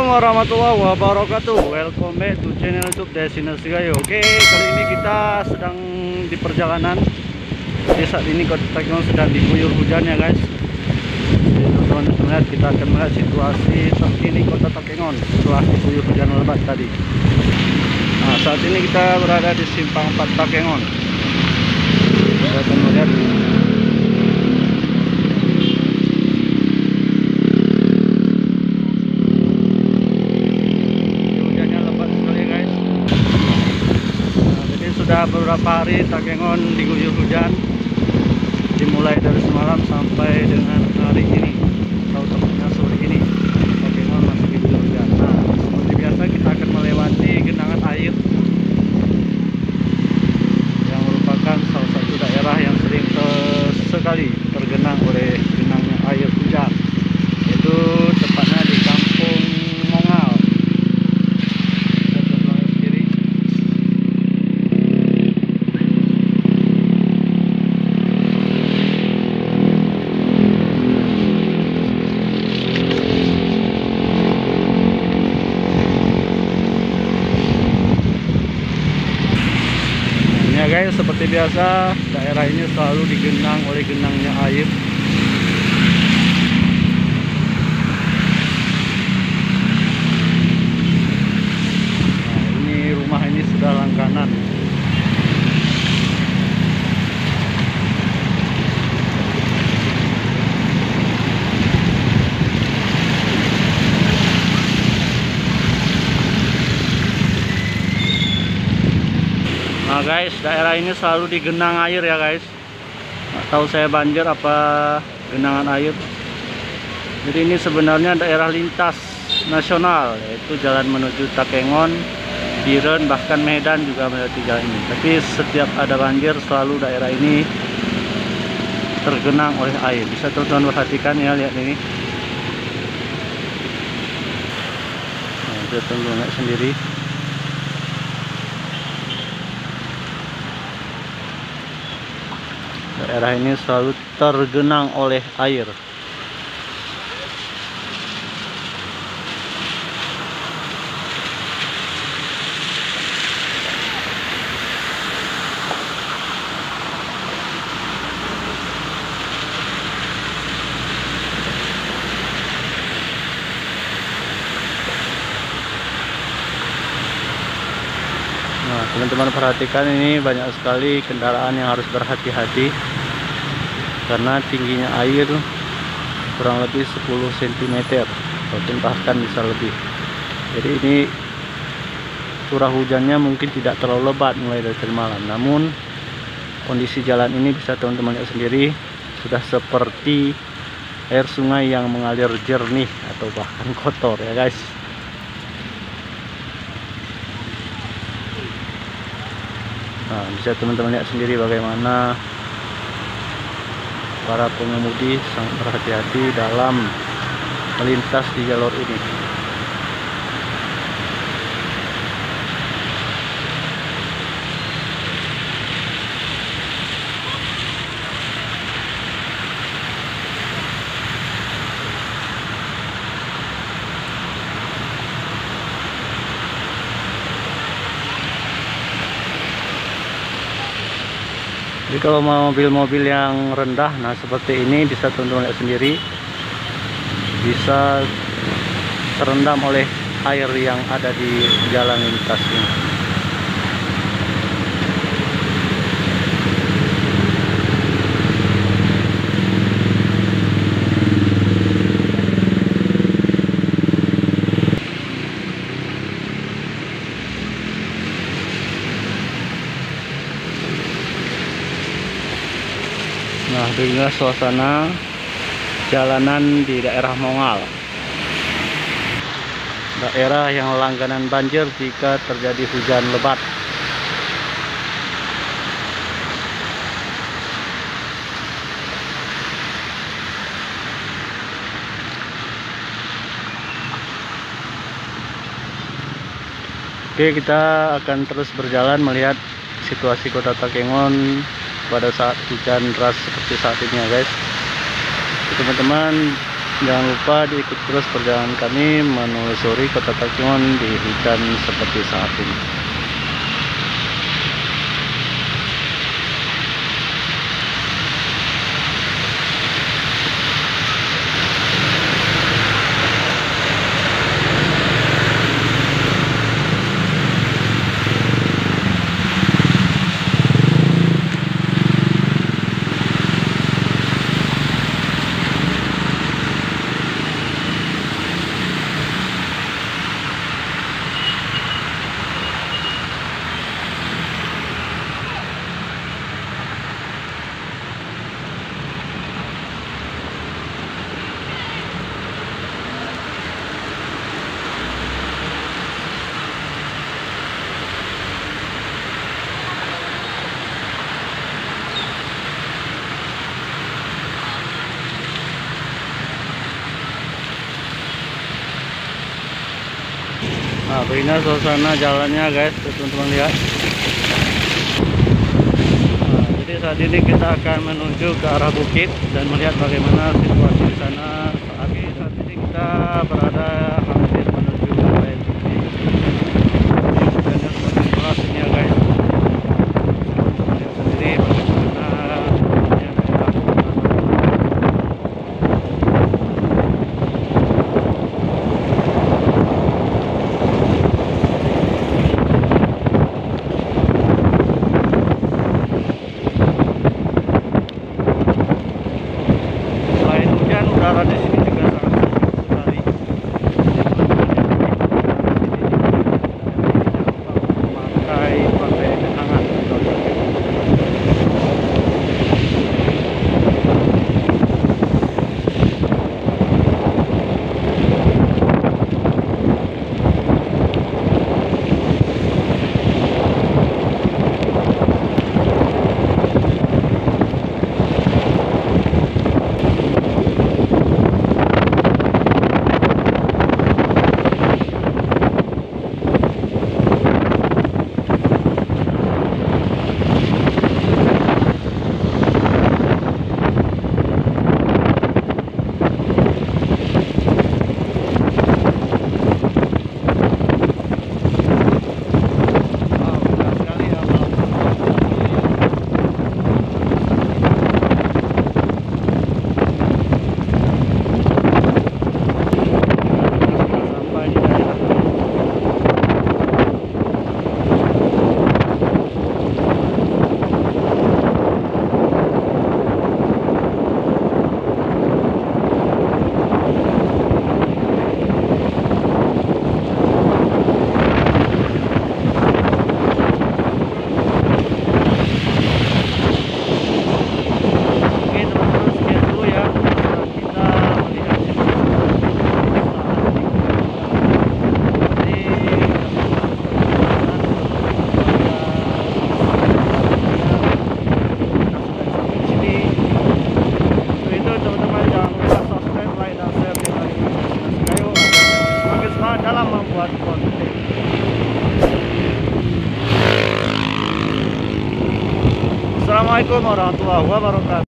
Assalamualaikum warahmatullahi wabarakatuh. Welcome back to channel YouTube Destinasi Gayo. Oke, kali ini kita sedang di perjalanan. Jadi saat ini Kota Takengon sedang diguyur hujan ya guys. Jadi teman-teman melihat, kita akan melihat situasi terkini Kota Takengon setelah diguyur hujan lebat tadi. Nah, saat ini kita berada di Simpang 4 Takengon. Kita akan melihat sudah beberapa hari Takengon diguyur hujan, dimulai dari semalam sampai dengan hari ini atau tepatnya sore ini Takengon masih diguyur hujan. Nah, seperti biasa kita akan melewati genangan air yang merupakan salah satu daerah yang sering sekali tergenang oleh genangnya air hujan, yaitu tepatnya di Kampung Mongal. Guys, seperti biasa daerah ini selalu digenang oleh genangnya air. Nah, ini rumah ini sudah langganan. Nah guys, daerah ini selalu digenang air ya guys. Nggak tahu saya banjir apa genangan air. Jadi ini sebenarnya daerah lintas nasional, yaitu jalan menuju Takengon, Biren, bahkan Medan juga melewati jalan ini. Tapi setiap ada banjir selalu daerah ini tergenang oleh air. Bisa teman-teman perhatikan ya, lihat ini. Nah, bisa teman-teman lihat sendiri. Daerah ini selalu tergenang oleh air. Nah, teman-teman perhatikan, ini banyak sekali kendaraan yang harus berhati-hati karena tingginya air kurang lebih 10 cm ataupun bahkan bisa lebih. Jadi ini curah hujannya mungkin tidak terlalu lebat mulai dari malam, namun kondisi jalan ini bisa teman-teman lihat sendiri, sudah seperti air sungai yang mengalir jernih atau bahkan kotor ya guys. Nah, bisa teman-teman lihat sendiri bagaimana para pengemudi sangat berhati-hati dalam melintas di jalur ini. Jadi kalau mobil-mobil yang rendah, nah seperti ini bisa teman-teman lihat sendiri, bisa terendam oleh air yang ada di jalan lintas ini. Nah, beginilah suasana jalanan di daerah Mongal, daerah yang langganan banjir jika terjadi hujan lebat. Oke, kita akan terus berjalan melihat situasi Kota Takengon pada saat hujan deras seperti saat ini ya guys. Teman-teman Jangan lupa diikuti terus perjalanan kami menelusuri kota Takengon di hujan seperti saat ini. Nah, begini suasana jalannya guys, teman-teman lihat. Nah, jadi saat ini kita akan menuju ke arah bukit dan melihat bagaimana situasi di sana. Saat ini kita berada hampir menuju ke arah bukit. Hujannya semakin deras ini ya guys. Lihat sendiri bagaimana hujannya daerah. Udara di sini juga sangat sejuk sekali. Memakai pakaian yang hangat. Dalam membuat konten. Assalamualaikum warahmatullahi wabarakatuh.